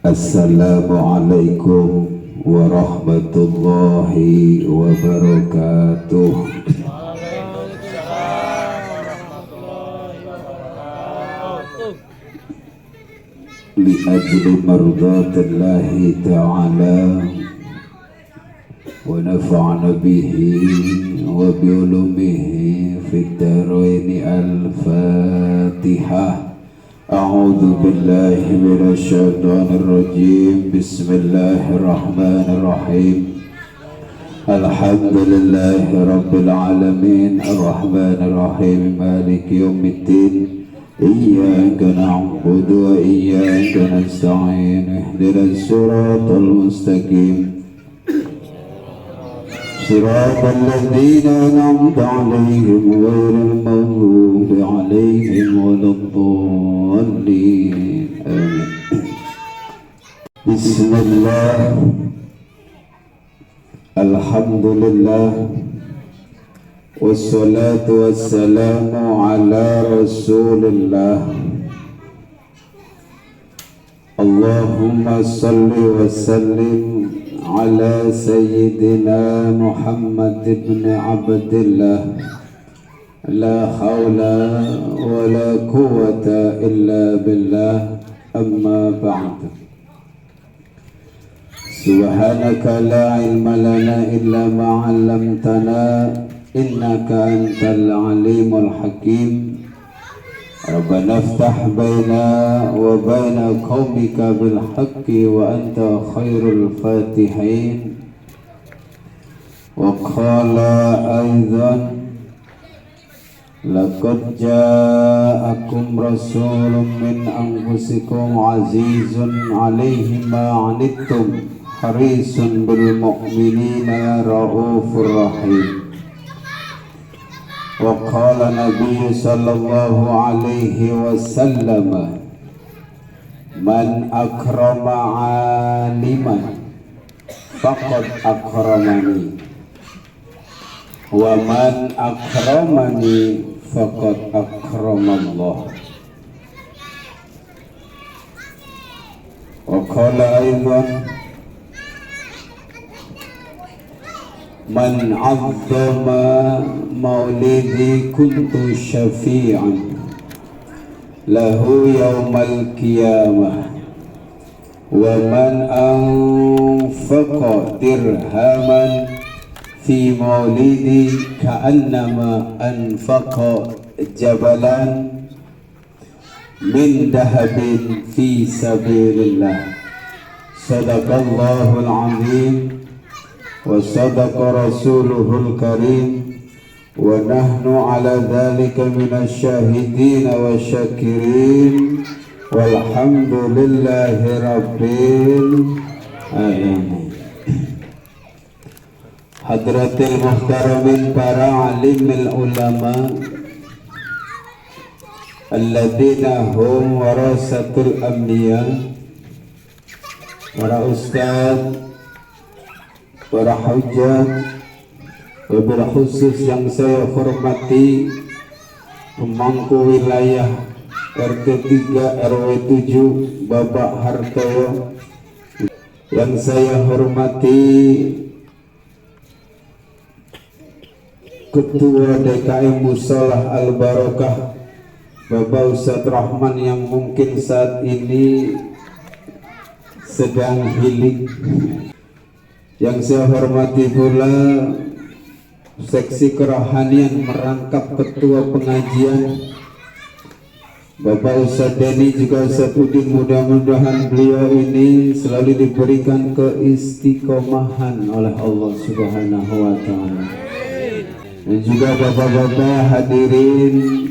Assalamualaikum warahmatullahi wabarakatuh. Li ajli mardatillahi ta'ala wa nafa'ana bihi wa bi ulumihi fid daraini al-Fatihah. A'udzu billahi minasy syaithanir rajim. Bismillahirrahmanirrahim. Alhamdulillahi rabbil alamin arrahmanir rahim maliki yaumiddin. Iyyaka na'budu wa iyyaka nasta'in. Ihdinas siratal mustaqim. Siratal ladzina an'amta 'alaihim ghairil maghdubi 'alaihim waladdallin. Amin. Bismillah. Alhamdulillah. Wassalatu wassalamu ala Rasulillah. Allahumma salli wa sallim ala Sayyidina Muhammad ibn Abdillah. La hawla wa la quwwata illa billah. Amma ba'd. Subhanaka la ilma lana illa ma 'allamtana innaka antal alimul hakim. Rabbana iftah baina wa baina qaumika bil haqqi wa anta khairul fatihin. Wa qala aidan laqad ja'akum rasulun min anfusikum azizun 'alaihi ma 'anittum harisun bil mu'minina raufur rahim. Wa qala Nabi sallallahu alaihi wasallam man akrama 'aliman faqad akramani wa man akramani faqad akramallah. Wa qala aidan man 'azzama maulidi kuntu syafi'an lahu yawmal qiyamah wa man anfaqa dirhaman fi maulidi ka'annama anfaqa jabalan min dahabin fi sabilillah. Sadaqallahul azim wa sadaqa rasuluhul karim wa nahnu ala dhalika minasy syahidin wa syakirin walhamdulillahi rabbil alamin. Hadratil muhtaramin para alimil ulama alladzina hum warasatul anbiya, para ustaz, para hujjah, wabil khusus yang saya hormati pemangku wilayah RT 3 RW 7 Bapak Hartoyo, yang saya hormati Ketua DKM Musholah Al Barokah Bapak Ustadz Rahman yang mungkin saat ini sedang healing. Yang saya hormati pula seksi kerohanian merangkap ketua pengajian Bapak Ustadz Denny juga Ustadz Udin. Mudah-mudahan beliau ini selalu diberikan keistiqomahan oleh Allah Subhanahu wa ta'ala. Dan juga bapak-bapak hadirin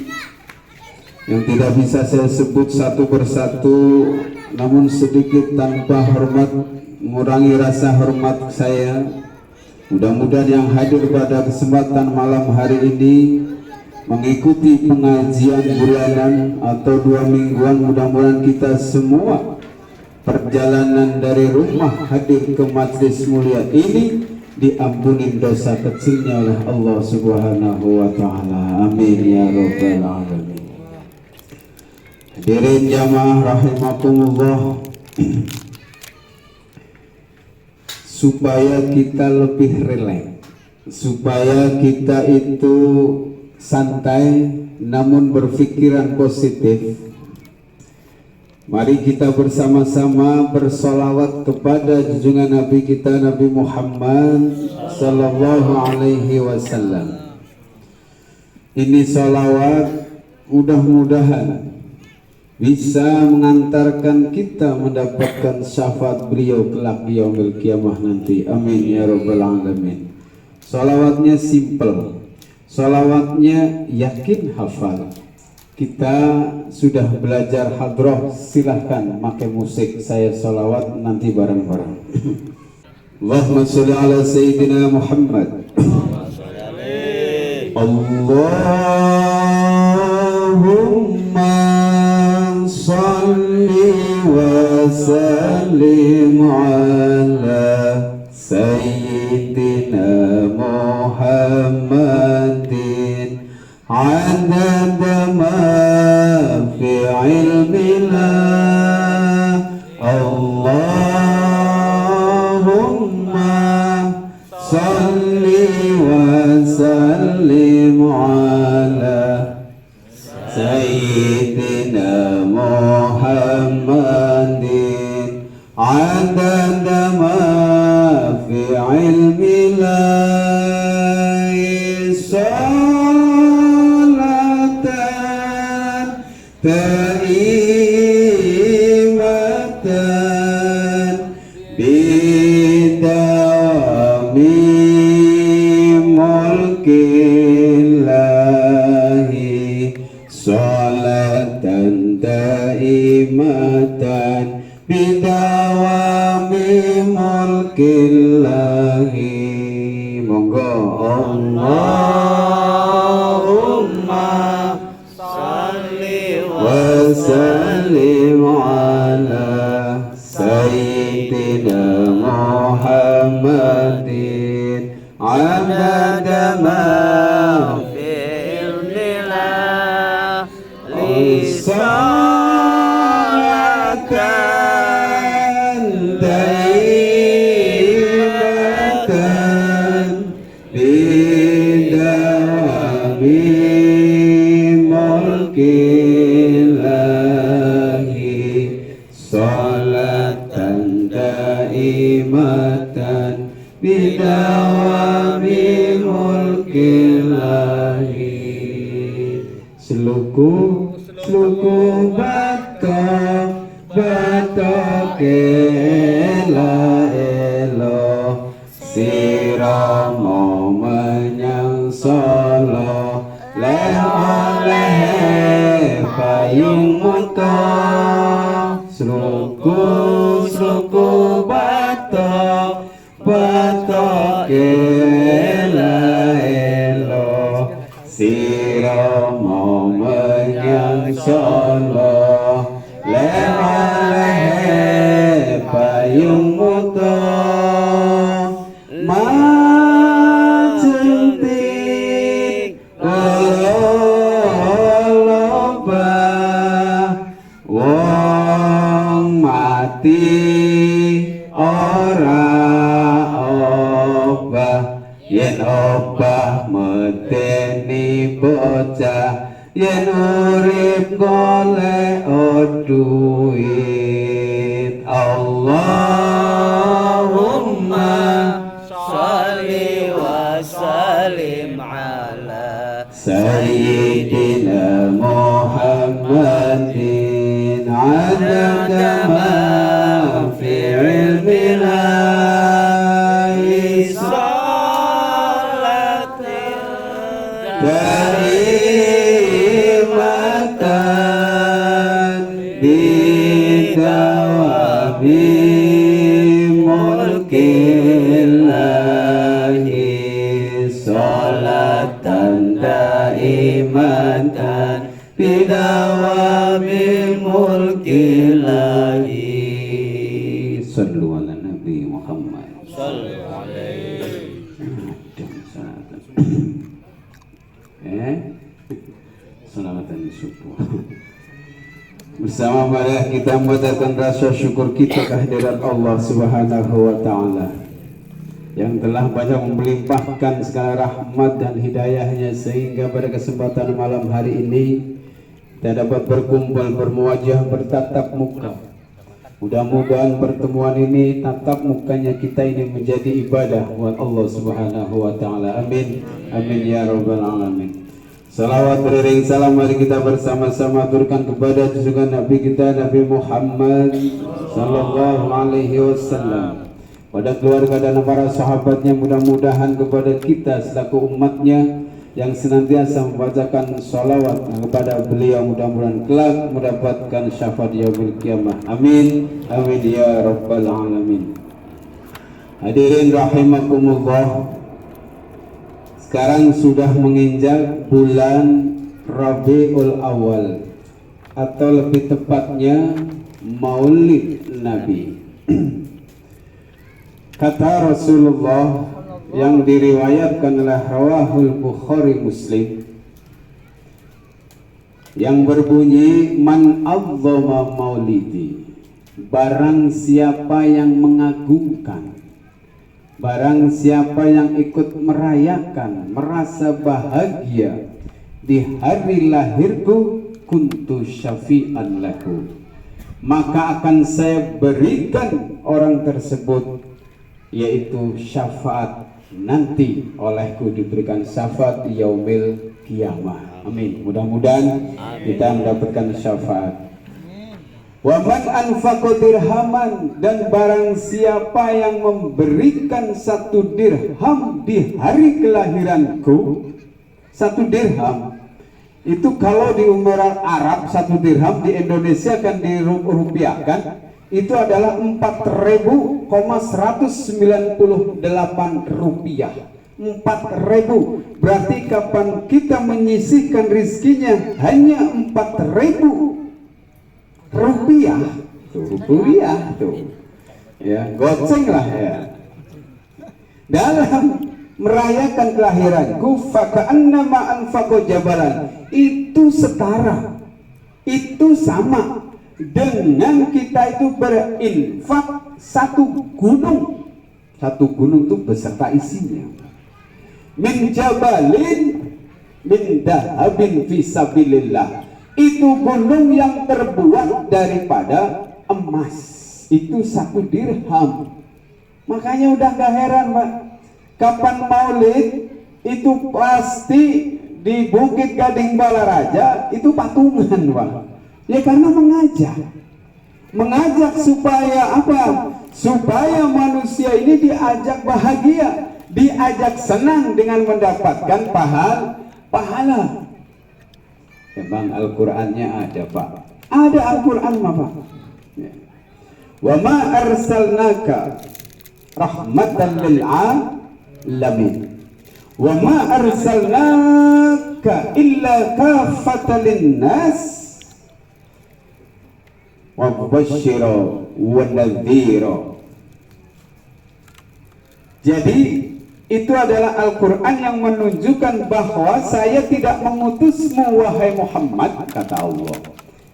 yang tidak bisa saya sebut satu persatu, namun sedikit tanpa hormat mengurangi rasa hormat saya. Mudah-mudahan yang hadir pada kesempatan malam hari ini mengikuti pengajian bulanan atau 2 mingguan, mudah-mudahan kita semua perjalanan dari rumah hadir ke majelis mulia ini diampuni dosa kecilnya oleh Allah Subhanahu wa ta'ala. Amin ya rabbal alamin. Hadirin jamaah rahimakumullah, supaya kita lebih rileks, supaya kita itu santai namun berpikiran positif. Mari kita bersama-sama bersolawat kepada junjungan Nabi kita Nabi Muhammad sallallahu alaihi wasallam. Ini solawat mudah-mudahan bisa mengantarkan kita mendapatkan syafaat beliau kelak di yaumil kiamah nanti. Amin ya rabbal alamin. Solawatnya simple, solawatnya yakin hafal. Kita sudah belajar hadroh, silahkan pakai musik, saya solawat nanti bareng-bareng. Allahumma sholli ala Sayyidina Muhammad. Allahumma salli wa sallim ala Sayyidina Muhammadin adada ma fi ilmillah. Allahumma salli wa sallim ala Sayyidina Muhammadin adada ma fi ilmillah. Taimatan bidawami mulkillahi, salatan taimatan bidawami mulkillahi. Monggo. Allahumma wa sallim ala Sayyidina Muhammadin adada ma fi ilmillah. Salatan daimatan bidawami mulkillahi, salatan daimatan bidawami mulkillahi. Sluku batok ela elo, siramo menyang solo oleh payung muto. Sluku batok ela elo, siramo menyang solo oleh payung muto. Majentik loba wong mati ora obah, yen obah medeni bocah, yen urip golek duit. Allahumma sholli wa sallim ala Sayyidina Muhammadin adada ma fi ilmillah. Salatin daimatan bidawami mulkillahi, salatan daimatan bidawami mulkillahi. Sallu ala Nabi Muhammad. Sallu alaihi. Selamatan subuh. Bersama pada kita membacakan rasa syukur kita kehadiran Allah Subhanahu wa taala. yang telah banyak melimpahkan segala rahmat dan hidayahnya sehingga pada kesempatan malam hari ini kita dapat berkumpul, bermuajah, bertatap muka. Mudah-mudahan pertemuan ini, tatap mukanya kita ini menjadi ibadah buat Allah Subhanahu wa taala. Amin. Amin ya rabbal alamin. Salawat beriring salam mari kita bersama-sama aturkan kepada junjungan Nabi kita Nabi Muhammad sallallahu alaihi wasallam, pada keluarga dan para sahabatnya, mudah-mudahan kepada kita selaku umatnya yang senantiasa membacakan salawat kepada beliau, mudah-mudahan kelak mendapatkan syafaat yaumil qiyamah. Amin. Amin ya rabbal alamin. Hadirin rahimakumullah, sekarang sudah menginjak bulan Rabiul Awal, atau lebih tepatnya Maulid Nabi. Kata Rasulullah yang diriwayatkan oleh Rawahul Bukhari Muslim yang berbunyi, man azzama maulidi, barang siapa yang mengagungkan, barang siapa yang ikut merayakan, merasa bahagia di hari lahirku, kuntu syafi'an lahu, maka akan saya berikan orang tersebut, yaitu syafaat nanti olehku, diberikan syafaat di yaumil qiyamah. Amin. Mudah-mudahan kita mendapatkan syafaat. Wa man anfaqa dirhaman, dan barang siapa yang memberikan 1 dirham di hari kelahiranku. 1 dirham itu kalau di umuran Arab 1 dirham di Indonesia kan dirupiahkan, itu adalah 4.198 rupiah. 4.000 berarti kapan kita menyisihkan rizkinya hanya 4.000 rupiah tuh ya, goceng lah ya, dalam merayakan kelahiranku, faka'annama anfaqa jabalan, itu setara, itu sama dengan kita itu berinfak 1 gunung. 1 gunung itu beserta isinya. Min jabalin min dahabin fisabilillah, itu gunung yang terbuat daripada emas, itu 1 dirham. Makanya udah gak heran, Pak, kapan maulid itu pasti di Bukit Gading Balaraja itu patungan, Pak. Ya karena mengajak supaya apa? Supaya manusia ini diajak bahagia, diajak senang dengan mendapatkan pahala. Emang Al-Qur'annya ada, Pak? Ada Al-Qur'an, Pak. Ya. Wa ma arsalnaka rahmatan lil alamin. Wa ma arsalnaka illa kafatan linnas wa mubashshira wa nadhira. Jadi itu adalah Al-Quran yang menunjukkan bahwa saya tidak mengutusmu wahai Muhammad, kata Allah,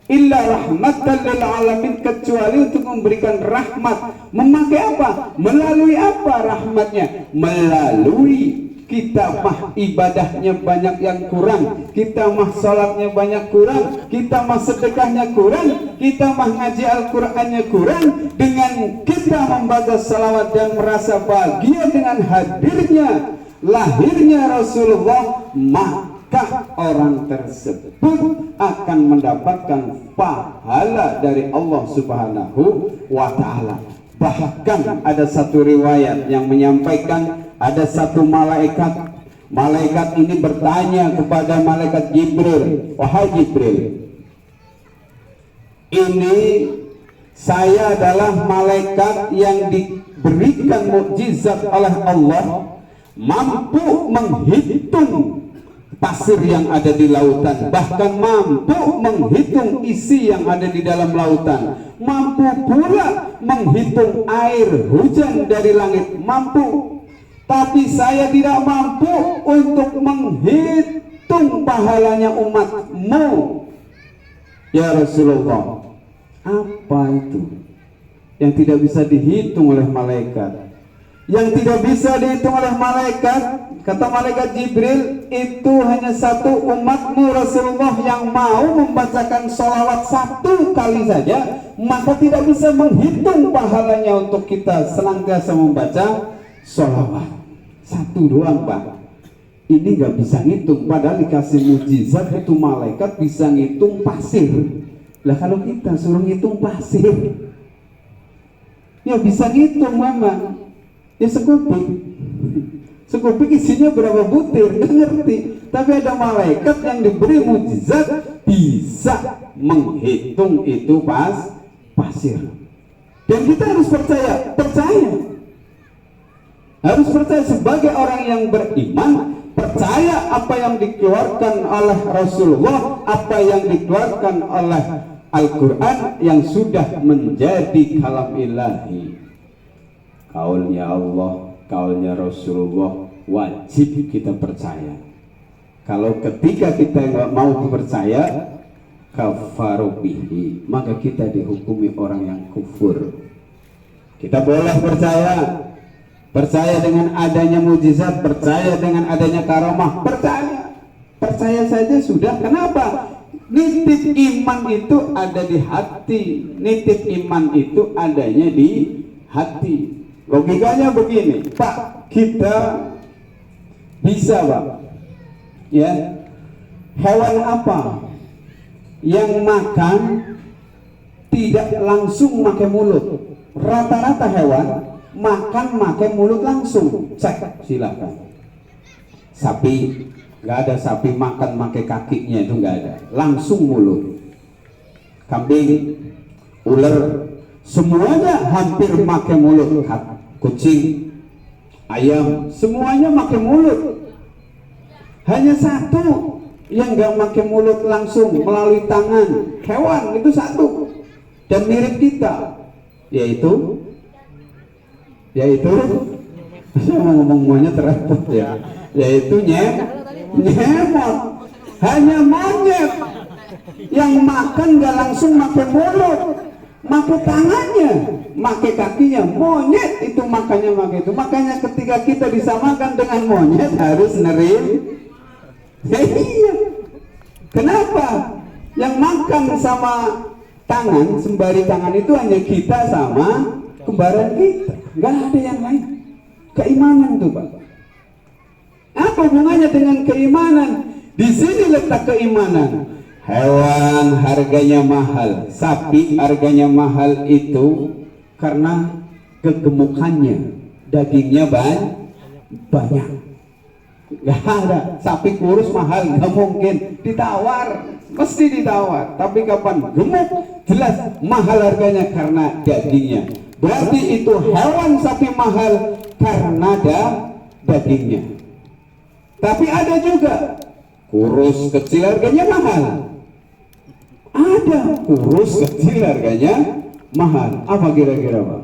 illa rahmatan lil alamin, kecuali untuk memberikan rahmat. Memakai apa? Melalui apa rahmatnya? Melalui kita mah ibadahnya banyak yang kurang, kita mah sholatnya banyak kurang, kita mah sedekahnya kurang, kita mah ngaji Al-Qur'annya kurang. Dengan kita membaca salawat dan merasa bahagia dengan hadirnya, lahirnya Rasulullah, maka orang tersebut akan mendapatkan pahala dari Allah Subhanahu wa ta'ala. Bahkan ada satu riwayat yang menyampaikan ada satu malaikat. Malaikat ini bertanya kepada malaikat Jibril, wahai Jibril, ini saya adalah malaikat yang diberikan mukjizat oleh Allah, mampu menghitung pasir yang ada di lautan, bahkan mampu menghitung isi yang ada di dalam lautan, mampu pula menghitung air hujan dari langit, mampu. Tapi saya tidak mampu untuk menghitung pahalanya umatmu, ya Rasulullah. Apa itu yang tidak bisa dihitung oleh malaikat? yang tidak bisa dihitung oleh malaikat. Kata malaikat Jibril, itu hanya satu umatmu Rasulullah yang mau membacakan sholawat satu kali saja, maka tidak bisa menghitung pahalanya untuk kita senantiasa membaca sholawat. Satu doang Pak. Ini gak bisa ngitung, padahal dikasih mujizat itu malaikat bisa ngitung pasir. Lah kalau kita suruh ngitung pasir, ya bisa ngitung memang. Ya sekuping. Sekuping isinya berapa butir, nggak ngerti. Tapi ada malaikat yang diberi mujizat bisa menghitung itu pasir. Dan kita harus percaya. Harus percaya sebagai orang yang beriman, percaya apa yang dikeluarkan oleh Rasulullah, apa yang dikeluarkan oleh Al-Quran yang sudah menjadi kalam ilahi. Kaulnya Allah, kaulnya Rasulullah, wajib kita percaya. Kalau ketika kita nggak mau percaya, kafaru bihi, maka kita dihukumi orang yang kufur. Kita boleh percaya dengan adanya mujizat, percaya dengan adanya karamah, percaya saja sudah. Kenapa? Nitip iman itu ada di hati, nitip iman itu adanya di hati. Logikanya begini, Pak, kita bisa Pak, ya, hewan apa yang makan tidak langsung pakai mulut? Rata-rata hewan makan pakai mulut langsung. Cek, silakan. Sapi, nggak ada sapi makan pakai kakinya, itu nggak ada, langsung mulut. Kambing, ular, semuanya hampir pakai mulut. Kucing, ayam, semuanya pakai mulut. Hanya satu yang nggak pakai mulut langsung, melalui tangan. Hewan itu satu dan mirip kita, yaitu saya mau ngomong monyet repot ya, yaitu nyemot. Hanya monyet yang makan nggak langsung pakai mulut, pakai tangannya, pakai kakinya. Monyet itu makannya pakai itu. Makanya ketika kita disamakan dengan monyet harus nerim. Iya. Kenapa? Yang makan sama tangan, sembari tangan itu hanya kita sama kembaran kita. Nggak ada yang lain. Keimanan tuh Pak. Apa hubungannya dengan keimanan? Di sini letak keimanan. Hewan harganya mahal, sapi harganya mahal itu karena kegemukannya, dagingnya banyak. Gak ada, sapi kurus mahal, gak mungkin ditawar, mesti ditawar. Tapi kapan gemuk, jelas mahal harganya karena dagingnya. Berarti itu hewan sapi mahal karena dagingnya. Tapi ada juga kurus kecil harganya mahal. Ada kurus kecil harganya mahal. Apa kira-kira Pak?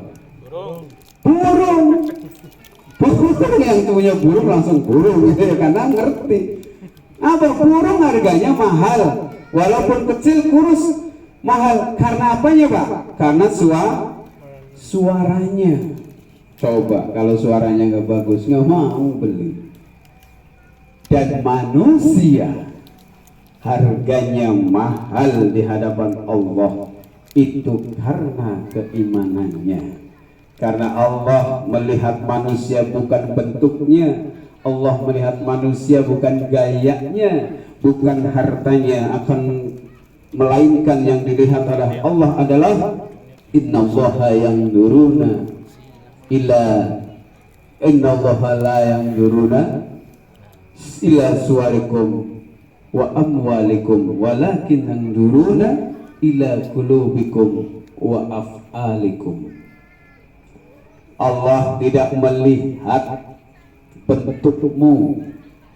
Burung. Burung yang punya burung langsung burung gitu ya, karena ngerti. Apa burung harganya mahal, walaupun kecil kurus mahal. Karena apanya Pak? Karena suaranya. Coba kalau suaranya nggak bagus, nggak mau beli. Dan manusia harganya mahal di hadapan Allah itu karena keimanannya. Karena Allah melihat manusia bukan bentuknya, Allah melihat manusia bukan gayanya, bukan hartanya, melainkan yang dilihat oleh Allah adalah innallaha yanzuruna la yanzuruna ila suwarikum wa amwalikum walakin yanzuruna ila qulubikum wa af'alikum. Allah tidak melihat bentukmu,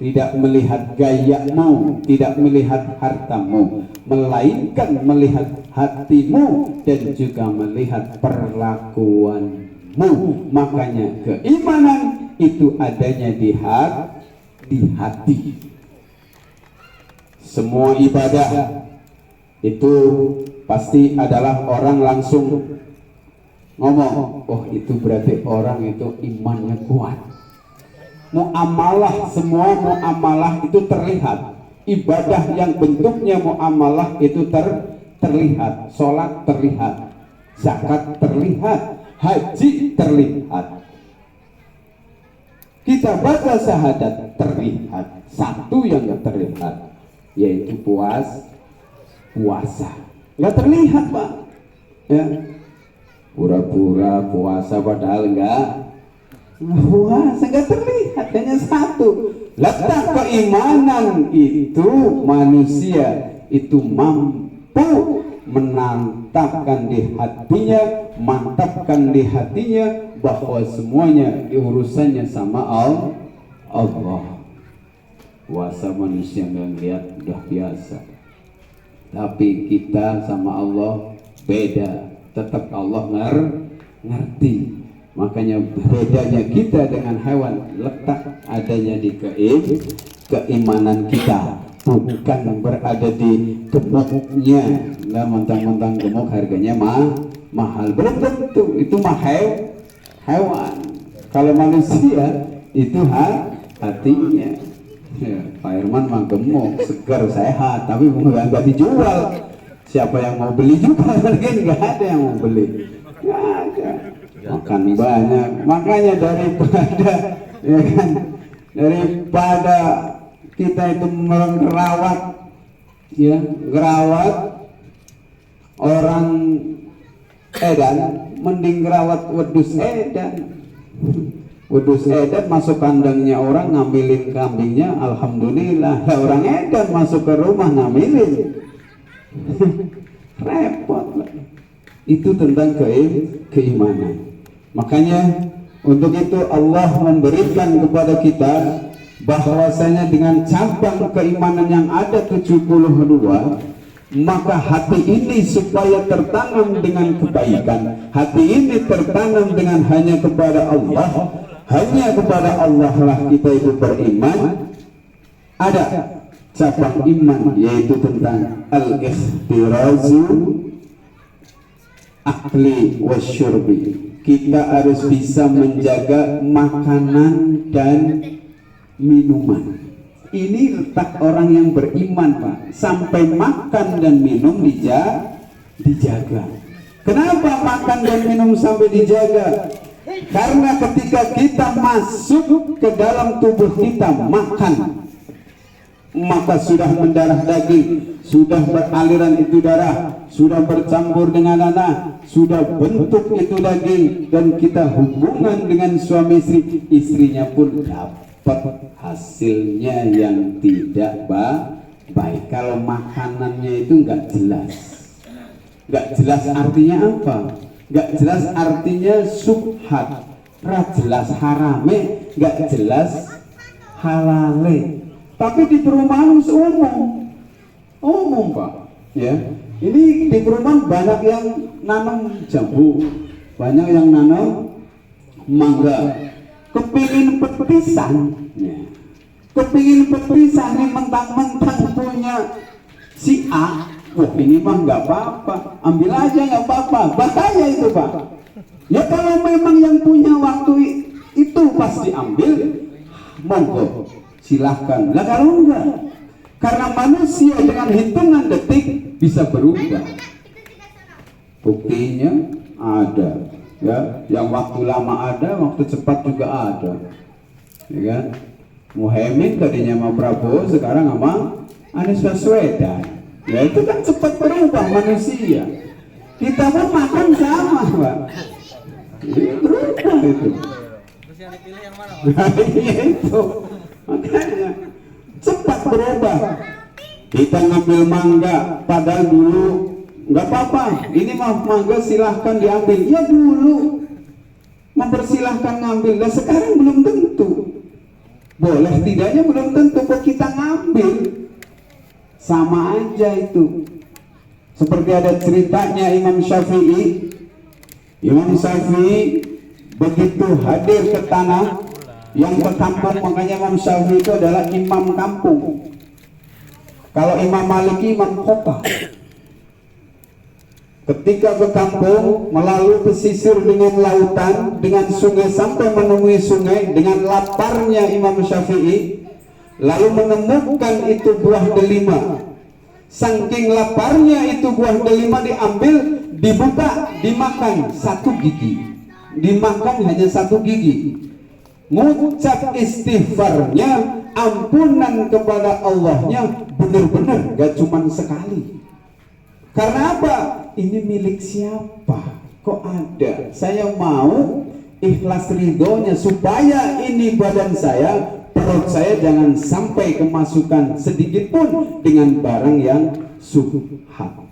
tidak melihat gayamu, tidak melihat hartamu, melainkan melihat hatimu dan juga melihat perlakuanmu. Makanya keimanan itu adanya di hati. Semua ibadah itu pasti adalah orang langsung ngomong, oh itu berarti orang itu imannya kuat. Muamalah, semua muamalah itu terlihat. Ibadah yang bentuknya muamalah itu terlihat. Sholat terlihat, zakat terlihat, haji terlihat. Kita baca syahadat terlihat. Satu yang nggak terlihat yaitu puasa. Nggak terlihat, Pak. Ya, pura-pura puasa padahal enggak puasa, enggak terlihat. Hanya satu, letak keimanan itu manusia itu mampu menantapkan di hatinya, mantapkan di hatinya bahwa semuanya urusannya sama Allah. Puasa manusia nggak lihat udah biasa, tapi kita sama Allah beda. Tetap Allah ngerti. Makanya bedanya kita dengan hewan letak adanya di keimanan kita, bukan berada di gemuknya. Nah, mentang-mentang gemuk harganya mahal, belum tentu itu hewan. Kalau manusia itu hatinya. Ya, Pak Herman mah gemuk, segar, sehat, tapi nggak dijual. Siapa yang mau beli juga? Mungkin nggak ada yang mau beli. Nggak ada. Makan banyak. Makanya daripada ya kan, daripada kita itu merawat orang edan, mending ngerawat wedus edan. Wedus edan masuk kandangnya orang, ngambilin kambingnya, alhamdulillah. Lah orang edan masuk ke rumah ngambilin. Repot. Itu tentang keimanan. Makanya untuk itu Allah memberikan kepada kita bahwasanya dengan cabang keimanan yang ada 72, maka hati ini supaya tertanam dengan kebaikan, hati ini tertanam dengan hanya kepada Allah, hanya kepada Allah lah kita itu beriman. Ada cabang iman yaitu tentang al-ikhtirazu akli wasyurbi. Kita harus bisa menjaga makanan dan minuman. Ini letak orang yang beriman, Pak. Sampai makan dan minum dijaga. Kenapa makan dan minum sampai dijaga? Karena ketika kita masuk ke dalam tubuh kita makan, maka sudah mendarah daging, sudah beraliran itu darah, sudah bercampur dengan nanah, sudah bentuk itu daging, dan kita hubungan dengan suami istri, istrinya pun dapat hasilnya yang tidak baik. Kalau makanannya itu nggak jelas artinya apa? Nggak jelas artinya subhat, nggak jelas harame, nggak jelas halale. Tapi di perumahan umum Pak, ya. Ini di perumahan banyak yang nanam jambu, banyak yang nanam mangga. Kepingin petisan, ya. Kepingin petisan ini mentang-mentang punya si A. Wah ini mah nggak apa-apa, ambil aja nggak apa-apa. Bahaya itu Pak. Ya kalau memang yang punya waktu itu pas diambil, monggo silahkan. Lah kalau enggak, karena manusia dengan hitungan detik bisa berubah. Buktinya ada, ya. Yang waktu lama ada, waktu cepat juga ada, ya kan? Muhaimin tadinya sama Prabowo, sekarang sama Anies Baswedan. Ya itu kan cepat berubah manusia. Kita pun makan sama, Pak. Ini berubah itu. Terus yang dipilih yang mana? Nah, itu. Makanya cepat berubah. Kita ngambil mangga, padahal dulu nggak apa-apa. Ini mangga silahkan diambil. Ya dulu mempersilahkan ngambil. Nah sekarang belum tentu. Boleh tidaknya belum tentu. Kok kita ngambil? Sama aja itu. Seperti ada ceritanya Imam Syafi'i. Imam Syafi'i begitu hadir ke tanah yang ke kampung, makanya Imam Syafi'i itu adalah imam kampung. Kalau Imam Maliki imam kota. ketika ke kampung melalui pesisir dengan lautan, dengan sungai sampai menemui sungai, dengan laparnya Imam Syafi'i, lalu menemukan itu buah delima. Saking laparnya itu buah delima diambil, dibuka, dimakan satu gigi, dimakan hanya satu gigi. Ngucap istighfarnya, ampunan kepada Allahnya benar-benar gak cuman sekali. Karena apa? Ini milik siapa? Kok ada? Saya mau ikhlas ridhonya supaya ini badan saya, perut saya jangan sampai kemasukan sedikit pun dengan barang yang subhat.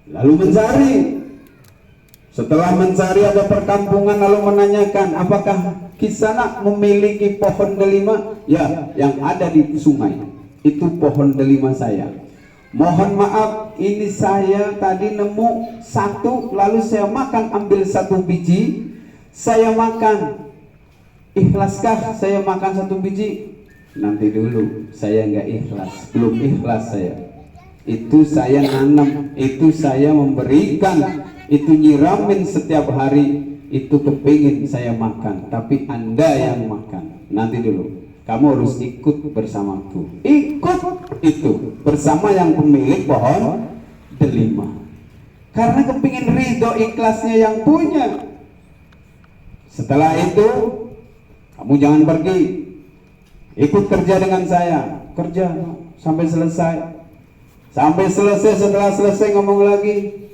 Lalu mencari. Setelah mencari ada perkampungan, lalu menanyakan, apakah Kisana memiliki pohon delima? Ya, yang ada di sungai itu pohon delima saya. Mohon maaf, ini saya tadi nemu satu, lalu saya makan, ambil satu biji, saya makan. Ikhlaskah saya makan satu biji? Nanti dulu, saya nggak ikhlas, belum ikhlas saya. Itu saya nanam, itu saya memberikan, itu nyiramin setiap hari, itu kepingin saya makan, tapi Anda yang makan. Nanti dulu. Kamu harus ikut bersamaku. Ikut itu bersama yang pemilik pohon delima. Karena kepingin ridho ikhlasnya yang punya. Setelah itu, kamu jangan pergi. Ikut kerja dengan saya. Kerja sampai selesai. Sampai selesai, setelah selesai ngomong lagi.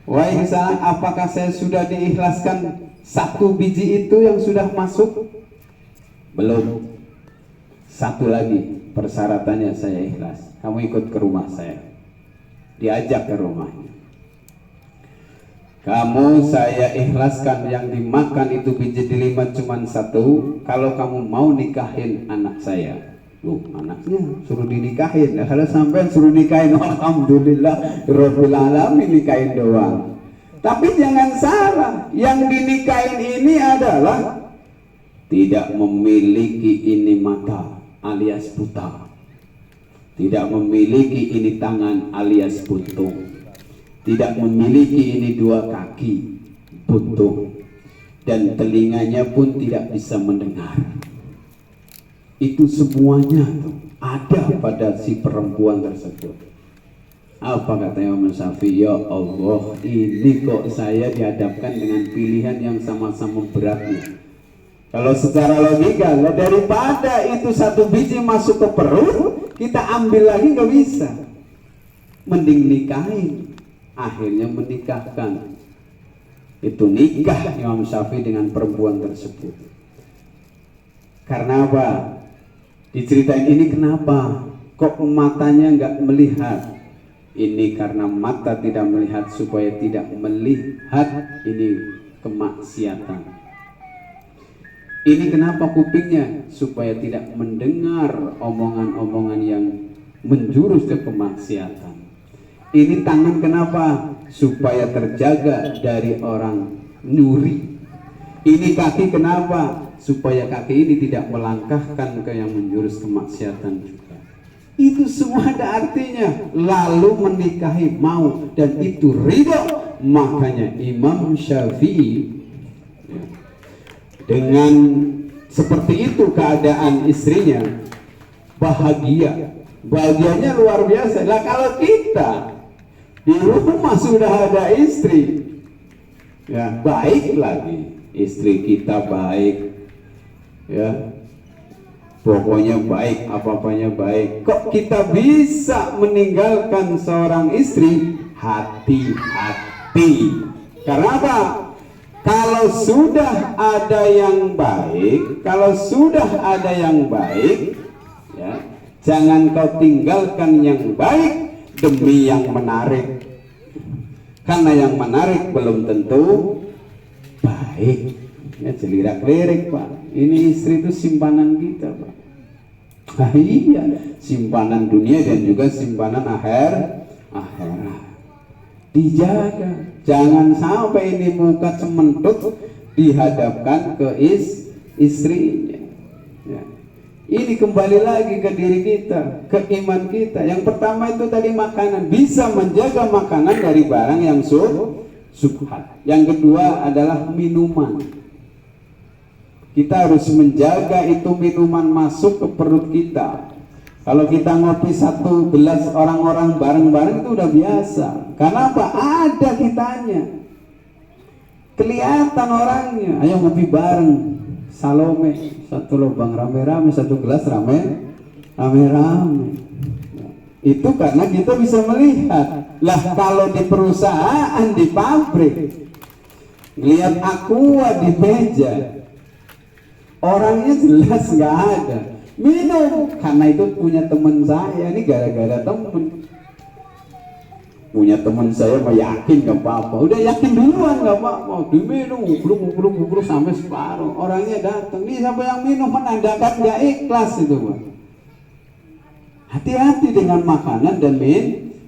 Wahai Kisana, apakah saya sudah diikhlaskan satu biji itu yang sudah masuk? Belum. Satu lagi persyaratannya saya ikhlas. Kamu ikut ke rumah saya. Diajak ke rumahnya. Kamu saya ikhlaskan, yang dimakan itu biji delima cuma satu. Kalau kamu mau nikahin anak saya. Loh, anaknya suruh dinikahin. Kalau sampai suruh nikahin, alhamdulillah rabbil alamin, nikahin doang. Tapi jangan salah, yang dinikahin ini adalah tidak memiliki ini mata alias buta, tidak memiliki ini tangan alias buntung, tidak memiliki ini dua kaki buntung, dan telinganya pun tidak bisa mendengar. Itu semuanya tuh ada pada si perempuan tersebut. Apa kata Imam Syafi'i? Ya Allah, ini kok saya dihadapkan dengan pilihan yang sama-sama beratnya. Kalau secara logika, daripada itu satu biji masuk ke perut, kita ambil lagi nggak bisa. Mending nikahin. Akhirnya menikahkan. Itu nikah Imam Syafi'i dengan perempuan tersebut. Karena apa? Diceritain ini kenapa? Kok matanya nggak melihat? Ini karena mata tidak melihat supaya tidak melihat ini kemaksiatan. Ini kenapa kupingnya? Supaya tidak mendengar omongan-omongan yang menjurus ke kemaksiatan. Ini tangan kenapa? Supaya terjaga dari orang nyuri. Ini kaki kenapa? Supaya kaki ini tidak melangkahkan ke yang menjurus kemaksiatan juga. Itu semua ada artinya. Lalu menikahi mau, dan itu ridho. Makanya Imam Syafi'i dengan seperti itu keadaan istrinya, bahagianya luar biasa. Lah kalau kita di rumah sudah ada istri, ya baik lagi, istri kita baik, ya pokoknya baik, apa-apanya baik. Kok kita bisa meninggalkan seorang istri? Hati-hati. Karena apa? Kalau sudah ada yang baik, ya, jangan kau tinggalkan yang baik demi yang menarik. Karena yang menarik belum tentu baik. Ya, celirak-lirik Pak. Ini istri itu simpanan kita Pak. Nah, iya, simpanan dunia dan juga simpanan akhirat. Dijaga. Jangan sampai ini muka cementut dihadapkan ke istrinya. Ya. Ini kembali lagi ke diri kita, ke iman kita. Yang pertama itu tadi makanan, bisa menjaga makanan dari barang yang subhat. Yang kedua adalah minuman. Kita harus menjaga itu minuman masuk ke perut kita. Kalau kita ngopi satu gelas orang-orang bareng-bareng itu udah biasa. Karena apa? Ada kitanya. Kelihatan orangnya. Ayo ngopi bareng. Salome, satu lubang rame-rame, satu gelas rame-rame. Itu karena kita bisa melihat. Lah kalau di perusahaan, di pabrik, lihat Aqua di meja, orangnya jelas nggak ada. Minum, karena itu punya teman saya, ini gara-gara temen. Punya teman saya mah yakin gak apa-apa, udah yakin duluan gak apa-apa, diminum, gugluk sampai separuh. Orangnya datang, nih siapa yang minum, menandakan gak ikhlas itu Pak. Hati-hati dengan makanan dan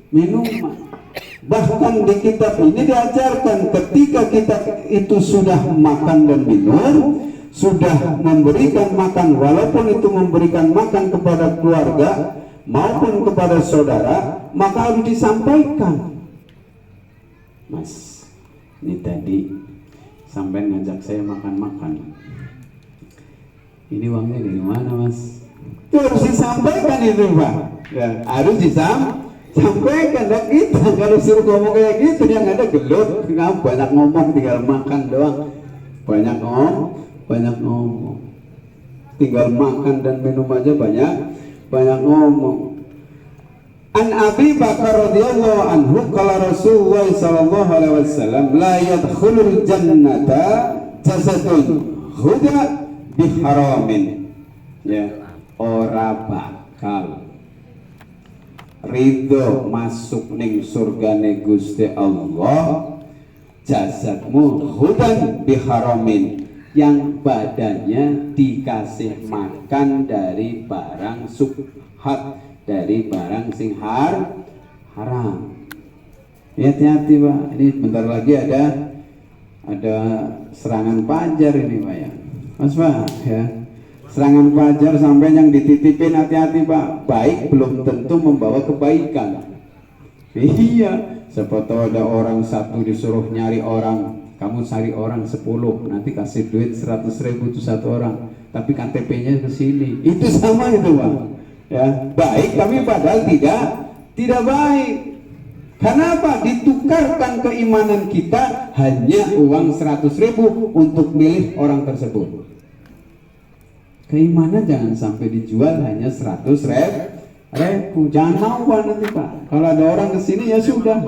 minuman. Bahkan di kitab ini diajarkan ketika kita itu sudah makan dan minum, sudah memberikan makan, walaupun itu memberikan makan kepada keluarga maupun kepada saudara, maka harus disampaikan. Mas, ini tadi sampai ngajak saya makan-makan. Ini uangnya dari mana Mas? Itu harus disampaikan itu Pak. Ya, harus disampaikan. Dan kita kalau suruh ngomong kayak gitu yang ada gelut, banyak ngomong tinggal makan doang. Banyak ngomong. Tinggal makan dan minum aja banyak ngomong. An Abi Bakar radhiyallahu anhu qala Rasulullah sallallahu alaihi wasallam la yadkhulul jannata jasadun huda biharamin. Ya, ora bakal ridho masuk ning surgane Gusti Allah jasadmu hudan biharamin, yang badannya dikasih makan dari barang subhat, dari barang sing haram. Hati-hati Pak, ini bentar lagi ada serangan fajar ini Pak ya. Mas Pak ya, serangan fajar sampai yang dititipin, hati-hati Pak. Baik belum tentu membawa kebaikan. Iya, siapa tahu ada orang satu disuruh nyari orang, kamu cari orang 10, nanti kasih duit 100.000 itu satu orang, tapi KTP-nya ke sini. Itu sama itu Pak. Ya, baik tapi padahal tidak baik. Kenapa? Ditukarkan keimanan kita hanya uang 100.000 untuk milih orang tersebut. Keimanan jangan sampai dijual hanya 100.000. Jangan mau Pak nanti Pak. Kalau ada orang kesini ya sudah.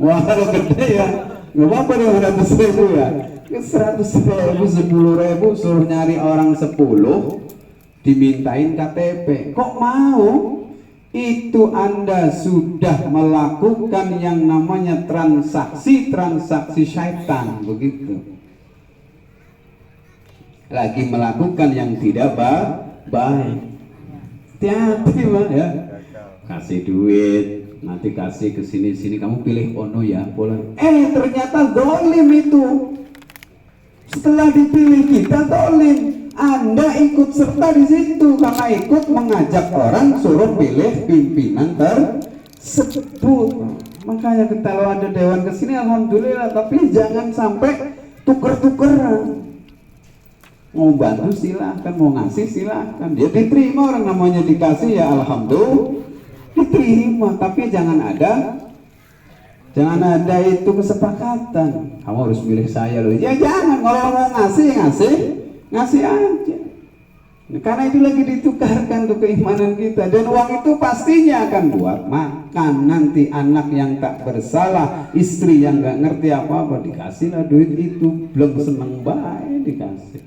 Wah kalau gede ya nggak apa-apa deh 100.000 ya. 100.000, 10.000 suruh nyari orang 10, dimintain KTP. Kok mau? Itu Anda sudah melakukan yang namanya transaksi syaitan, begitu. Lagi melakukan yang tidak baik. Hati-hati Pak ya. Kasih duit, nanti kasih ke sini, kamu pilih ono ya, boleh. Ternyata dolim itu. Setelah dipilih kita dolim. Anda ikut serta di situ karena ikut mengajak orang suruh pilih pimpinan tersebut. Makanya kalau ada dewan kesini alhamdulillah, tapi jangan sampai tuker-tukeran. Mau bantu silahkan, mau ngasih silahkan. Dia diterima, orang namanya dikasih ya alhamdulillah diterima, tapi jangan ada itu kesepakatan. Kamu harus milih saya loh. Ya jangan, kalau mau ngasih aja. Karena itu lagi ditukarkan untuk keimanan kita, dan uang itu pastinya akan buat makan. Nanti anak yang tak bersalah, istri yang nggak ngerti apa-apa, dikasihlah duit itu, belum seneng baik dikasih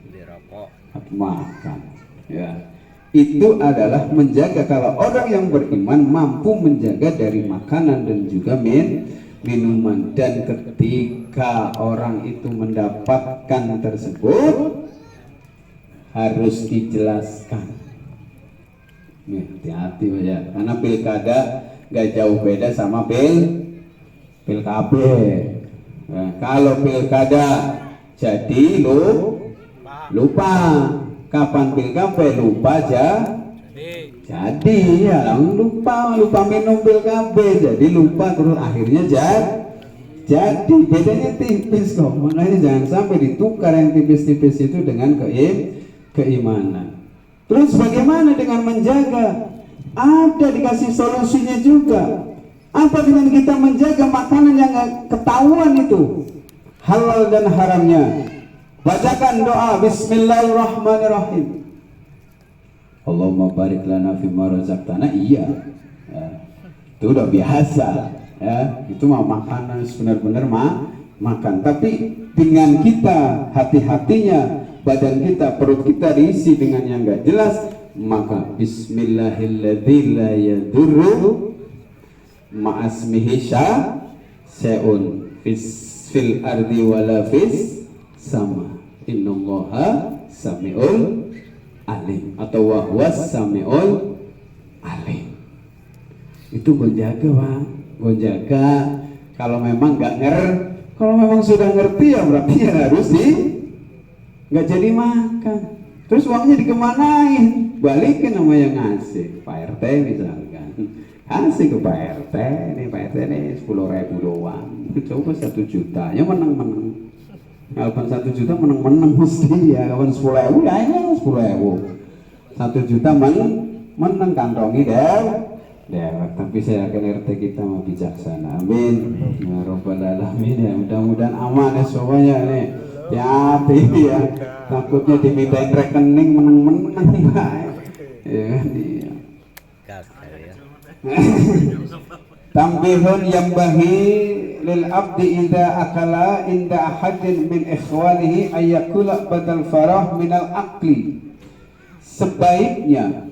makan. Ya, itu adalah menjaga. Kalau orang yang beriman mampu menjaga dari makanan dan juga minuman, dan ketika orang itu mendapatkan tersebut harus dijelaskan. Hati-hati ya, karena pilkada gak jauh beda sama pilkab. Nah, kalau pilkada jadi lupa, Kapan pil kabeh lupa aja. Jadi ya lupa minum pil kabeh, jadi lupa terus akhirnya jadi bedanya tipis kok. Makanya jangan sampai ditukar yang tipis-tipis itu dengan keimanan. Terus bagaimana dengan menjaga? Ada dikasih solusinya juga. Apa dengan kita menjaga makanan yang ketahuan itu halal dan haramnya? Bacakan doa Bismillahirrahmanirrahim. Allahumma barik lana fima razaqtana. Iya. Ya, itu udah biasa. Ya, itu mah makanan benar-benar makan. Tapi dengan kita hati-hatinya, badan kita, perut kita diisi dengan yang enggak jelas, maka bismillahilladzi la yadurru ma'asmihi syai'un fil ardi wala fis sama. Innallaha sami'ul alim atau wa huwas sami'ul alim. Itu gue jaga, Pak. Gue jaga. Kalau memang kalau memang sudah ngerti ya berarti ya harus nggak jadi makan. Terus uangnya dikemanain? Balikin sama yang ngasih, Pak RT misalkan. Kasih ke Pak RT, nih Pak RT nih 10.000 doang. Coba 1 juta, ya menang. Kapan 1 juta menang mesti ya. Kapan 10.000 ya ini 10.000. 1 juta menang kantongi deh. Tapi saya yakin RT kita mau bijaksana. Amin. Ya Rabbal alamin ya. Mudah-mudahan aman ya semuanya nih. Hati ya. Takutnya dimintain rekening menang ya kan iya. Tambihun yang bahi lil abdi idza akala inda ahadin min ikhwanihi ayyakula badal farah minal akli. Sebaiknya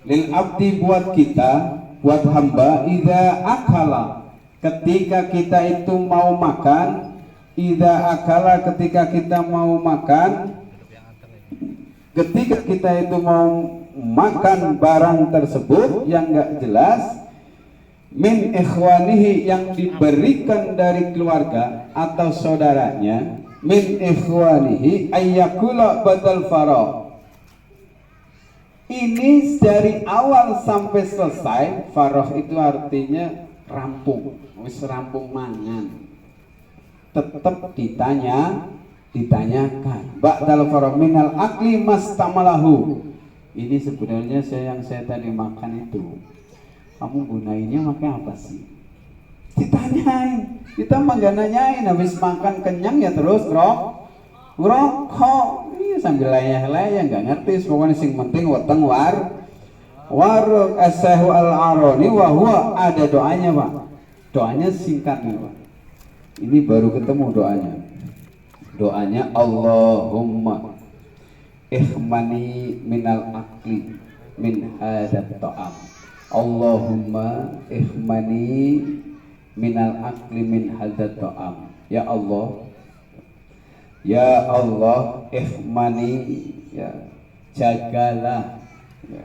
lil abdi buat kita, buat hamba, idza akala, ketika kita itu mau makan, idza akala, ketika kita mau makan, ketika kita itu mau makan barang tersebut yang enggak jelas, min ikhwanihi, yang diberikan dari keluarga atau saudaranya, min ikhwanihi ayyakula badal farah. Ini dari awal sampai selesai. Farah itu artinya rampung, wis rampung mangan, tetap ditanyakan. Ba'dal farah minal akli mastamalahu. Ini sebenarnya yang saya tadi makan itu, kamu gunainnya pakai apa sih? Ditanyain. Kita mah gak nanyain, habis makan kenyang ya terus ngerokok. Iya sambil layah-layah nggak ngerti. Pokoknya sing penting weteng waruk as-sahu al-aroni wa huwa, ada doanya, Pak. Doanya singkat nih, Pak. Ini baru ketemu doanya. Doanya Allahumma ihmani minal akli min hadzal ta'am. Allahumma ihmani minal akli min hadzal ta'am. Ya Allah, ya Allah, ihmani, ya, jagalah, ya,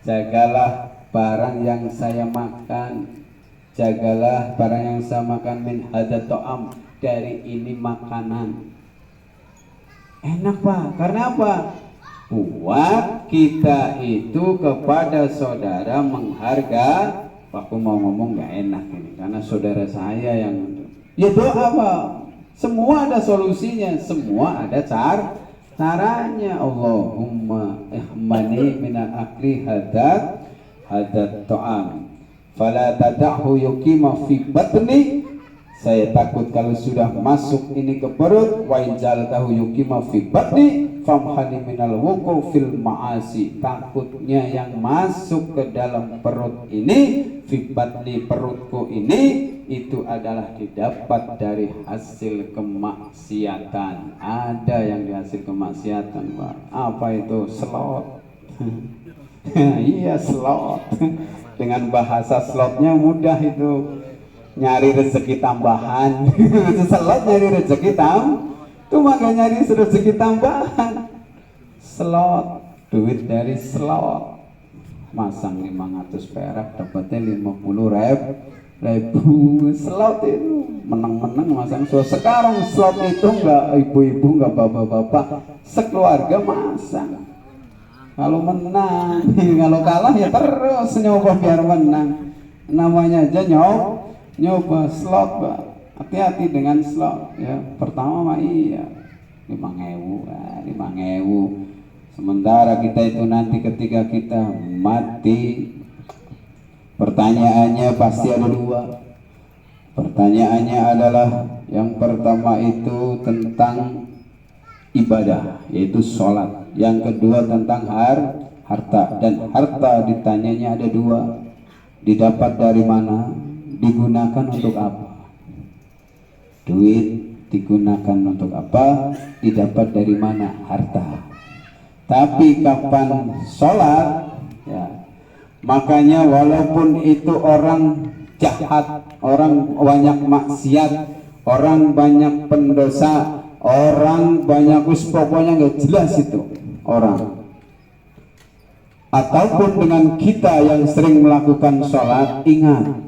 jagalah barang yang saya makan, jagalah barang yang saya makan, min hadzal ta'am, dari ini makanan. Enak, Pak, karena apa? Buat kita itu kepada saudara menghargai. Aku mau ngomong nggak enak ini karena saudara saya yang ya doa, Pak. Semua ada solusinya, semua ada caranya. Allahumma ihmani minal akli hadat ta'am fala tada'hu yuqima fi batni. Saya takut kalau sudah masuk ini ke perut, wa injal tahu yuqima fi batni famhani minal wuqu fil ma'asi. Takutnya yang masuk ke dalam perut ini, fi batni, perutku ini, itu adalah didapat dari hasil kemaksiatan. Ada yang dihasil kemaksiatan, Pak. Apa itu? Slot. Iya, slot. Dengan bahasa slotnya mudah itu. Nyari rezeki tambahan. Slot nyari rezeki itu maka nyari rezeki tambahan. Slot, duit dari slot. Masang 500 perak dapatnya 50.000. Slot itu menang-menang masang. So, sekarang slot itu enggak ibu-ibu, enggak bapak-bapak, sekeluarga masang. Kalau menang, kalau kalah ya terus nyoba biar menang. Namanya aja nyoba slot, Pak. Hati-hati dengan slot ya. Pertama mah iya 5.000, 5.000. Sementara kita itu nanti ketika kita mati, pertanyaannya pasti ada dua. Pertanyaannya adalah yang pertama itu tentang ibadah, yaitu sholat. Yang kedua tentang harta. Dan harta ditanyanya ada dua. Didapat dari mana? Digunakan untuk apa? Duit digunakan untuk apa? Didapat dari mana? Harta. Tapi kapan sholat? Ya. Makanya walaupun itu orang jahat, orang banyak maksiat, orang banyak pendosa, orang banyak pokoknya nggak jelas itu orang. Ataupun dengan kita yang sering melakukan sholat, ingat,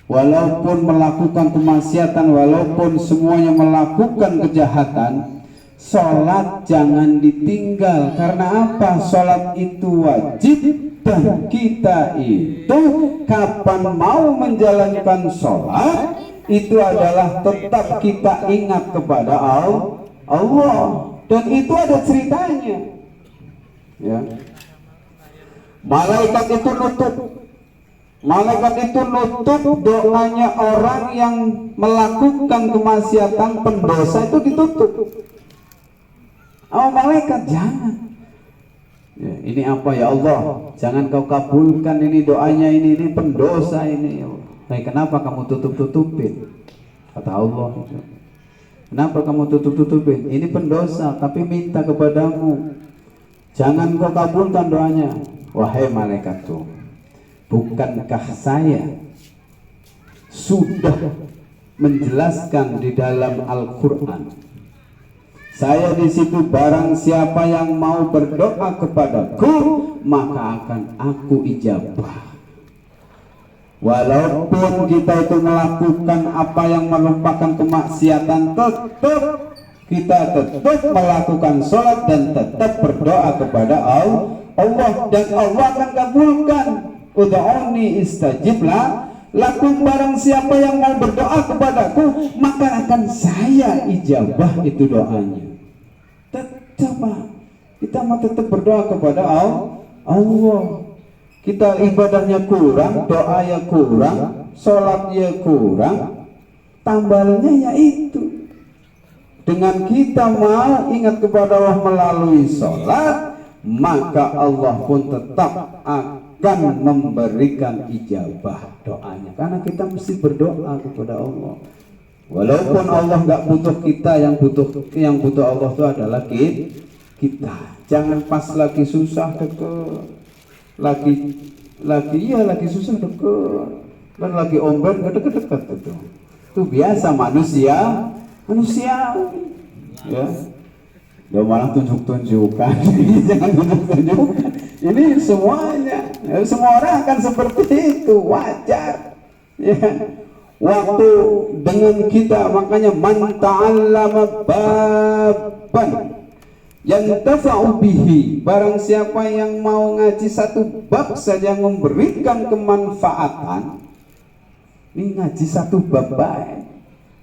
walaupun melakukan kemaksiatan, walaupun semuanya melakukan kejahatan, sholat jangan ditinggal. Karena apa? Sholat itu wajib, dan kita itu kapan mau menjalankan sholat itu adalah tetap kita ingat kepada Allah. Dan itu ada ceritanya ya. Malaikat itu nutup doanya orang yang melakukan kemaksiatan, pendosa itu ditutup. Malaikat jangan. Ya, ini apa ya Allah? Jangan kau kabulkan ini doanya ini pendosa ini. Nah, kenapa kamu tutup-tutupin? Kata Allah. Kenapa kamu tutup-tutupin? Ini pendosa, tapi minta kepadamu. Jangan kau kabulkan doanya. Wahai malaikatku, bukankah saya sudah menjelaskan di dalam Al-Quran? Saya di situ, barang siapa yang mau berdoa kepadaku, maka akan aku ijabah. Walaupun kita itu melakukan apa yang merupakan kemaksiatan, kita tetap melakukan sholat dan tetap berdoa kepada Allah, dan Allah akan kabulkan. Ud'uni istajib lakum, barang siapa yang mau berdoa kepadaku, maka akan saya ijabah itu doanya. Tetap kita mau tetap berdoa kepada Allah. Kita ibadahnya kurang, doanya kurang, sholatnya kurang, tambalnya yaitu dengan kita mau ingat kepada Allah melalui sholat, maka Allah pun tetap akan memberikan ijabah doanya. Karena kita mesti berdoa kepada Allah. Walaupun Allah nggak butuh kita, yang butuh Allah itu adalah kita. Jangan pas lagi susah deket, lagi susah deket, dan lagi ombel nggak deket-deket itu biasa manusia ya. Dia malah tunjuk-tunjukkan. Jangan tunjuk-tunjukkan. Ini semuanya, semua orang akan seperti itu, wajar ya. Waktu dengan kita, makanya man ta'allama baban yantafa'u bihi, barang siapa yang mau ngaji satu bab saja memberikan kemanfaatan. Ini ngaji satu bab baik,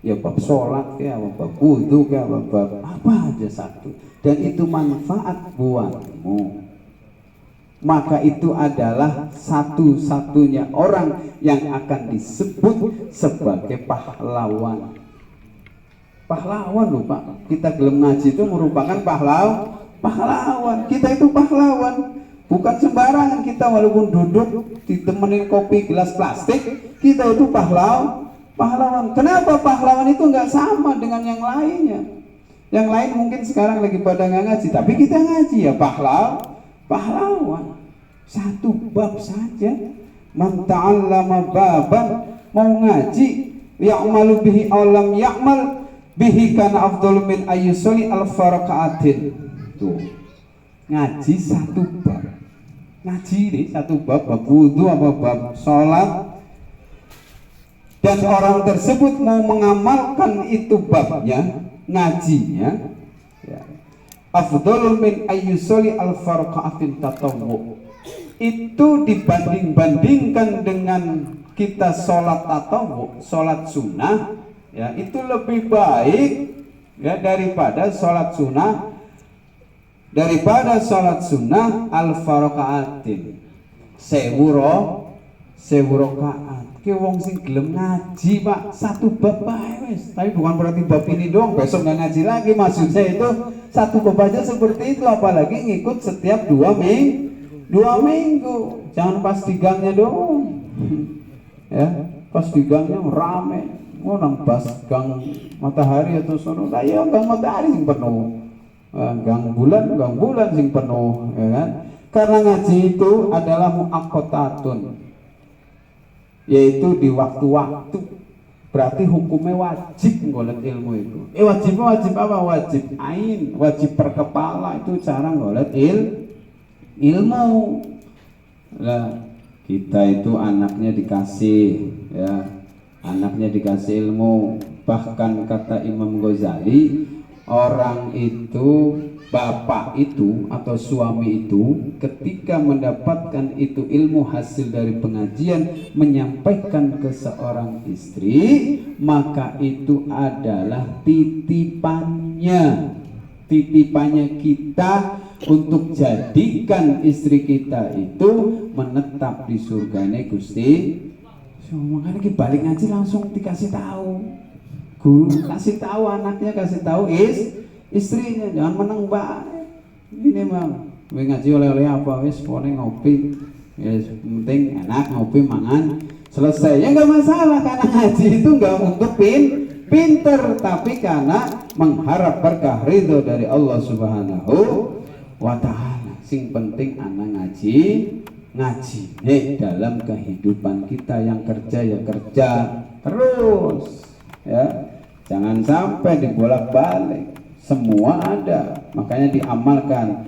ya bab sholat ya, bab wudu ya, bab apa aja satu, dan itu manfaat buatmu, maka itu adalah satu-satunya orang yang akan disebut sebagai pahlawan. Pahlawan loh Pak, kita gelem ngaji itu merupakan pahlawan. Kita itu pahlawan, bukan sembarangan. Kita walaupun duduk ditemenin kopi gelas plastik, kita itu pahlawan. Kenapa pahlawan itu nggak sama dengan yang lainnya? Yang lain mungkin sekarang lagi pada nggak ngaji, tapi kita ngaji ya pahlawan. Satu bab saja. Man ta'allama baban, mau ngaji, ya'malu bihi alam ya'mal bihi kana afdalu min ayyusoli al-faraka'atin. Tuh, ngaji satu bab. Ngaji nih satu bab wudu apa bab sholat, dan orang tersebut mau mengamalkan itu babnya, ngajinya ya, afdhalul min ayyusoli al-farqa'atin tatawwu. Itu dibanding-bandingkan dengan kita sholat tatawwu, sholat sunnah, ya, itu lebih baik ya daripada sholat sunnah, al-farqa'atin sewu rakaat. Ki wong sing gelem ngaji Pak, satu bab bae wis. Tapi bukan berarti bab ini doang besok nggak ngaji lagi. Maksudnya itu satu bab aja seperti itu, apalagi ngikut setiap 2 minggu. Jangan pas di gangnya doang. Ya, pas di gangnya rame. Orang pas gang matahari atau sono, ya gang matahari sing penuh. Gang bulan sing penuh, ya kan? Karena ngaji itu adalah muaqqatatun, yaitu di waktu-waktu. Berarti hukumnya wajib golek ilmu itu. Wajib apa? Wajib ain, wajib perkepala, itu cara golek ilmu. Nah, kita itu anaknya dikasih, ya, anaknya dikasih ilmu. Bahkan kata Imam Ghazali, orang itu, bapak itu atau suami itu ketika mendapatkan itu ilmu hasil dari pengajian menyampaikan ke seorang istri, maka itu adalah titipannya kita untuk jadikan istri kita itu menetap di surganya Gusti. Makanya kita balik ngaji langsung dikasih tahu, guru kasih tahu anaknya, kasih tahu istrinya, jangan menang Mbak. Ini mah ngaji oleh apa wis pokoknya ngopi. Ya penting enak ngopi mangan selesai. Ya enggak masalah, karena ngaji itu enggak untuk pinter, tapi karena mengharap berkah ridho dari Allah Subhanahu wa taala. Sing penting anak ngaji dalam kehidupan kita, yang kerja ya kerja terus, ya. Jangan sampai dibolak-balik. Semua ada, makanya diamalkan.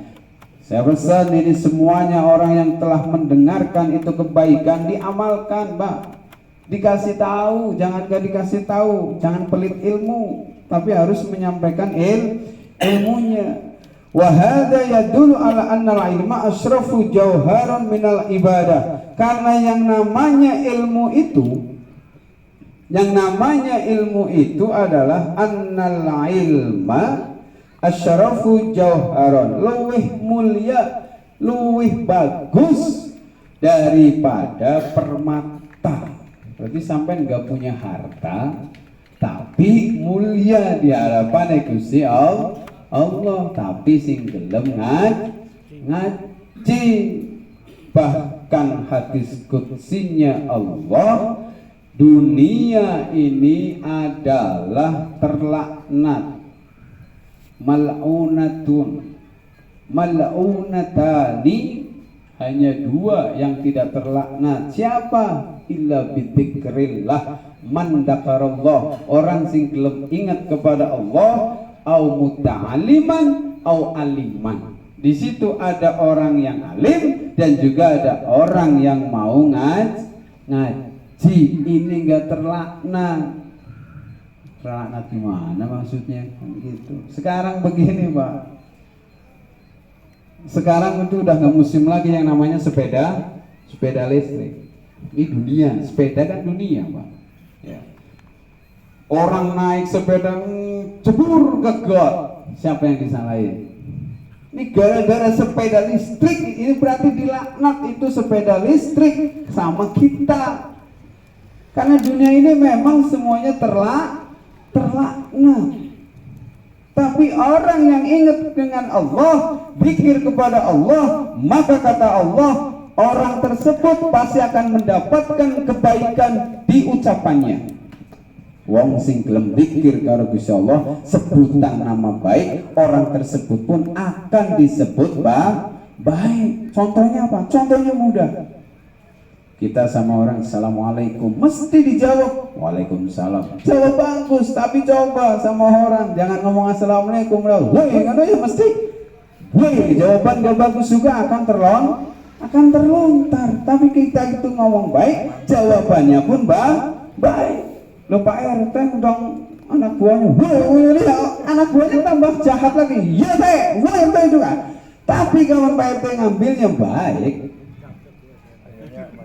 Saya pesan ini semuanya, orang yang telah mendengarkan itu kebaikan diamalkan, Mbak. Dikasih tahu, jangan gak dikasih tahu, jangan pelit ilmu, tapi harus menyampaikan ilmunya. Wa hadza yadullu ala anna al-ilma asrafu jauharan minal ibadah. Karena yang namanya ilmu itu adalah annal ilma asyrafu jauharon, luwih mulia, luwih bagus daripada permata. Berarti sampai nggak punya harta tapi mulia di hadapan Gusti Allah, tapi sing gelem ngaji. Bahkan hadis qudsinya Allah, dunia ini adalah terlaknat, mal'unatani, hanya 2 yang tidak terlaknat. Siapa? Illa bidzikrillah, man dzakarallah, orang sing gelem ingat kepada Allah, au muta'aliman au aliman. Di situ ada orang yang alim dan juga ada orang yang mau ngaji. Ini enggak terlaknat. Terlaknat gimana maksudnya? Gitu. Sekarang begini Pak, sekarang itu udah nggak musim lagi yang namanya sepeda listrik. Ini dunia, sepeda kan dunia Pak, ya. Orang naik sepeda jebur ke got, siapa yang disalahin? Ini gara-gara sepeda listrik. Ini berarti dilaknat itu sepeda listrik sama kita. Karena dunia ini memang semuanya terlaknat. Tapi orang yang ingat dengan Allah, zikir kepada Allah, maka kata Allah, orang tersebut pasti akan mendapatkan kebaikan di ucapannya. Wong sing gelem zikir karo Gusti Allah, sebutan nama baik, orang tersebut pun akan disebut baik. Contohnya apa? Contohnya mudah. Kita sama orang assalamualaikum, mesti dijawab waalaikumsalam. Jawab bagus, tapi coba sama orang jangan ngomong assalamualaikum lah. Woi, ngono ya mesti. Woi, jawaban gak bagus juga akan terlontar. Tapi kita itu ngomong baik, jawabannya pun baik. Lo Pak RT dong anak buahnya, anak buahnya tambah jahat lagi. Ya teh, RT juga. Tapi kalau Pak RT ngambilnya baik,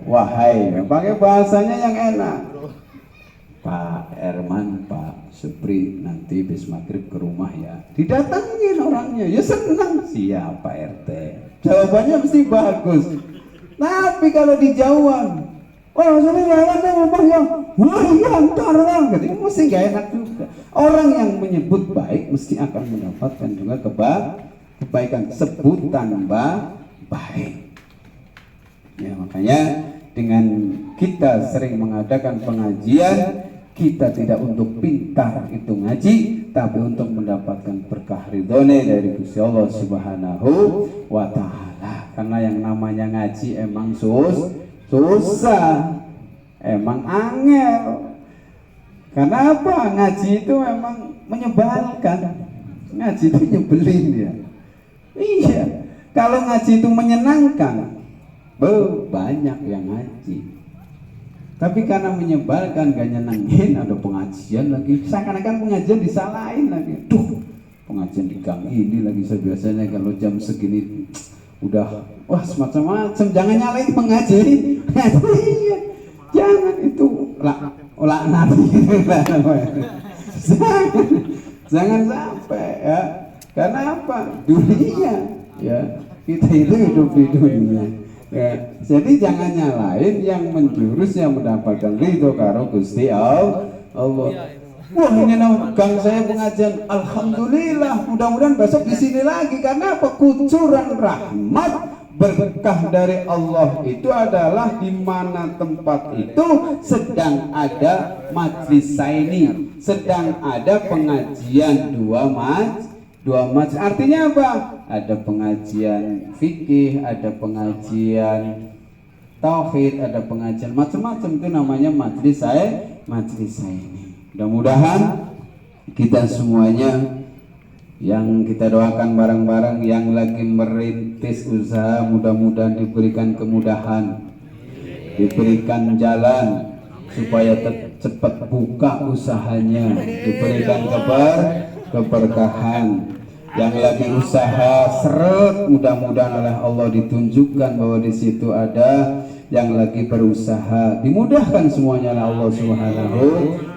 wahai, pakai bahasanya yang enak. Pak Herman, Pak Supri, nanti bis maghrib ke rumah ya. Didatangin orangnya, ya senang. Siapa RT? Jawabannya mesti bagus. Tapi kalau dijauhan, oh sini lewat deh rumahnya, wah iya antar orang, gitu mesti gak enak juga. Orang yang menyebut baik mesti akan mendapatkan juga kebaikan, sebutan baik. Ya makanya dengan kita sering mengadakan pengajian, kita tidak untuk pintar itu ngaji, tapi untuk mendapatkan berkah ridhone dari Gusti Allah Subhanahu wa Ta'ala. Karena yang namanya ngaji emang susah, emang angel. Karena apa? Ngaji itu memang menyebalkan. Ngaji itu nyebelin ya. Iya. Kalau ngaji itu menyenangkan, banyak yang ngaji. Tapi karena menyebalkan, gak nyenengin, ada pengajian lagi. Seakan-akan pengajian disalahin lagi. Duh, pengajian di gang ini lagi. Biasanya kalau jam segini udah wah semacam-macam. Jangan nyalain pengaji. Iya, jangan itu laknat. Jangan sampai ya. Karena apa? Dunia ya. Kita itu hidup di dunia. Ya, jadi jangan nyalain yang menjurus yang mendapatkan ridho karo Gusti Allah. Wah ini gang saya pengajian, alhamdulillah. Mudah-mudahan besok di sini lagi. Karena apa? Kucuran rahmat berkah dari Allah itu adalah di mana tempat itu sedang ada majlis saini, sedang ada pengajian dua majlis. Artinya apa? Ada pengajian fikih, ada pengajian tauhid, ada pengajian macam-macam, itu namanya majlis saini. Mudah-mudahan kita semuanya yang kita doakan bareng-bareng yang lagi merintis usaha, mudah-mudahan diberikan kemudahan, diberikan jalan supaya cepat buka usahanya, diberikan keberkahan. Yang lagi usaha seret, mudah-mudahan oleh Allah ditunjukkan bahwa di situ ada yang lagi berusaha, dimudahkan semuanya oleh Allah Subhanahu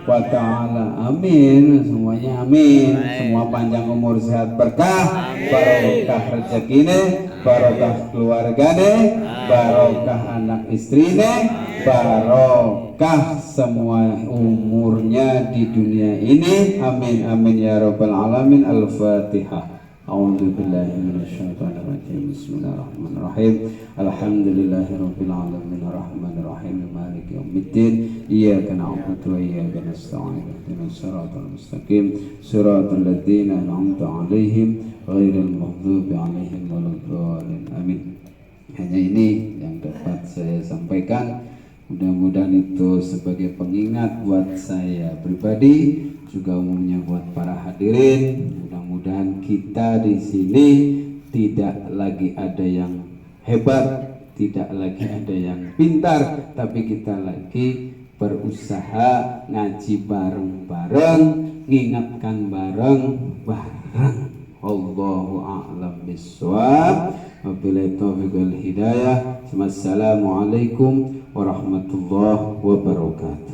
wa Ta'ala. Amin, semuanya amin. Semua panjang umur, sehat, berkah, barokah rezekine, barokah keluargane, barokah anak istrine, barokah semua umurnya di dunia ini. Amin amin ya rabbal alamin. Al-Fatihah. A'udzu billahi minasyaitonir rajim. Bismillahirrahmanirrahim. Alhamdulillahirabbil alamin arrahmanir rahim maliki yaumiddin. Iyyaka na'budu wa iyyaka nasta'in. Ihdinas siratal mustaqim. Siratal ladzina an'amta 'alaihim ghairil maghdubi 'alaihim waladdallin. Amin. Hanya ini yang dapat saya sampaikan. Mudah-mudahan itu sebagai pengingat buat saya pribadi, juga umumnya buat para hadirin. Mudah-mudahan kita di sini tidak lagi ada yang hebat, tidak lagi ada yang pintar, tapi kita lagi berusaha ngaji bareng-bareng, ngingatkan bareng-bareng. Allahu a'lam bishawab. Wabillahi taufiq wal hidayah. Wassalamualaikum warahmatullahi wabarakatuh.